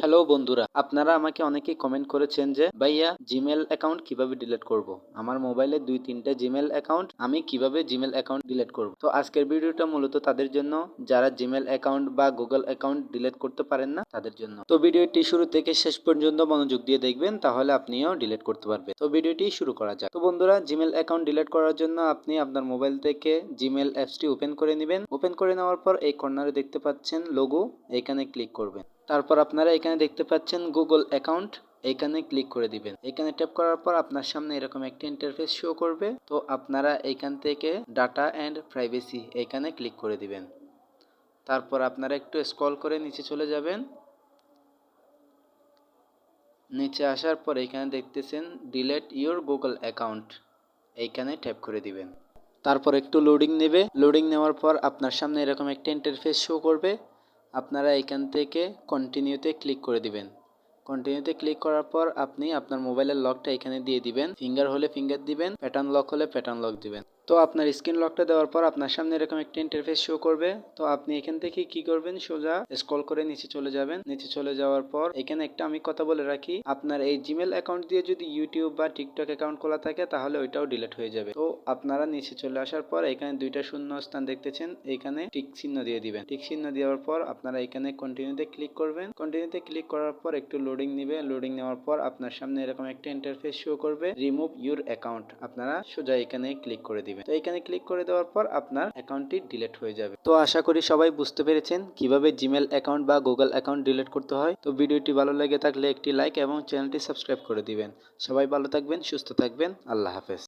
Hello বন্ধুরা, আপনারা আমাকে অনেকেই কমেন্ট করেছেন যে ভাইয়া জিমেল অ্যাকাউন্ট কিভাবে ডিলিট করব। আমার মোবাইলে 2-3টা জিমেল অ্যাকাউন্ট, আমি কিভাবে জিমেল অ্যাকাউন্ট ডিলিট করব। তো আজকের ভিডিওটা মূলত তাদের জন্য যারা জিমেল অ্যাকাউন্ট বা গুগল অ্যাকাউন্ট ডিলিট করতে পারেন না তাদের জন্য। তো ভিডিওটি শুরু থেকে শেষ পর্যন্ত মনোযোগ দিয়ে দেখবেন, তাহলে আপনিও ডিলিট করতে পারবেন। তো ভিডিওটি শুরু করা যাক। তো বন্ধুরা, জিমেল অ্যাকাউন্ট ডিলিট করার জন্য আপনি আপনার মোবাইল থেকে জিমেল অ্যাপসটি ওপেন করে নেবেন। ওপেন করে নেওয়ার পর এই কর্নারে দেখতে পাচ্ছেন লোগো, এখানে ক্লিক করবেন। তারপর আপনারা এখানে দেখতে পাচ্ছেন গুগল অ্যাকাউন্ট, এখানে ক্লিক করে দিবেন। এখানে ট্যাপ করার পর আপনার সামনে এরকম একটি ইন্টারফেস শো করবে। তো আপনারা এখান থেকে ডাটা অ্যান্ড প্রাইভেসি এখানে ক্লিক করে দিবেন। তারপর আপনারা একটু স্ক্রল করে নিচে চলে যাবেন। নিচে আসার পর এখানে দেখতেছেন ডিলিট ইউর গুগল অ্যাকাউন্ট, এইখানে ট্যাপ করে দিবেন। তারপর একটু লোডিং নেবে। লোডিং নেওয়ার পর আপনার সামনে এরকম একটা ইন্টারফেস শো করবে। আপনারা এখান থেকে কন্টিনিউতে ক্লিক করে দিবেন। কন্টিনিউতে ক্লিক করার পর আপনি আপনার মোবাইলের লকটা এখানে দিয়ে দিবেন। ফিঙ্গার হলে ফিঙ্গার দিবেন, প্যাটার্ন লক হলে প্যাটার্ন লক দিবেন। তো আপনার স্ক্রিন লকটা দেওয়ার পর আপনার সামনে এরকম একটা ইন্টারফেস শো করবে। তো আপনি এখান থেকে কি করবেন, সোজা স্ক্রল করে নিচে চলে যাবেন। নিচে চলে যাওয়ার পর এখানে একটা আমি কথা বলে রাখি, আপনার এই জিমেল অ্যাকাউন্ট দিয়ে যদি ইউটিউব বা টিকটক অ্যাকাউন্ট খোলা থাকে তাহলে ওইটাও ডিলিট হয়ে যাবে। তো আপনারা নিচে চলে আসার পর এখানে দুইটা শূন্য স্থান দেখতেছেন, এখানে টিক চিহ্ন দিয়ে দিবেন। টিক চিহ্ন দেওয়ার পর আপনারা এখানে কন্টিনিউতে ক্লিক করবেন। কন্টিনিউতে ক্লিক করার পর একটু লোডিং নিবে। লোডিং নেওয়ার পর আপনার সামনে এরকম একটা ইন্টারফেস শো করবে, রিমুভ ইউর অ্যাকাউন্ট। আপনারা সোজা এখানে ক্লিক করে দিবেন। তো এখানে ক্লিক করে দেওয়ার পর আপনার অ্যাকাউন্টটি ডিলিট হয়ে যাবে। তো আশা করি সবাই বুঝতে পেরেছেন কিভাবে জিমেল অ্যাকাউন্ট বা গুগল অ্যাকাউন্ট ডিলিট করতে হয়। তো ভিডিওটি ভালো লেগে থাকলে একটি লাইক এবং চ্যানেলটি সাবস্ক্রাইব করে দিবেন। সবাই ভালো থাকবেন, সুস্থ থাকবেন। আল্লাহ হাফেজ।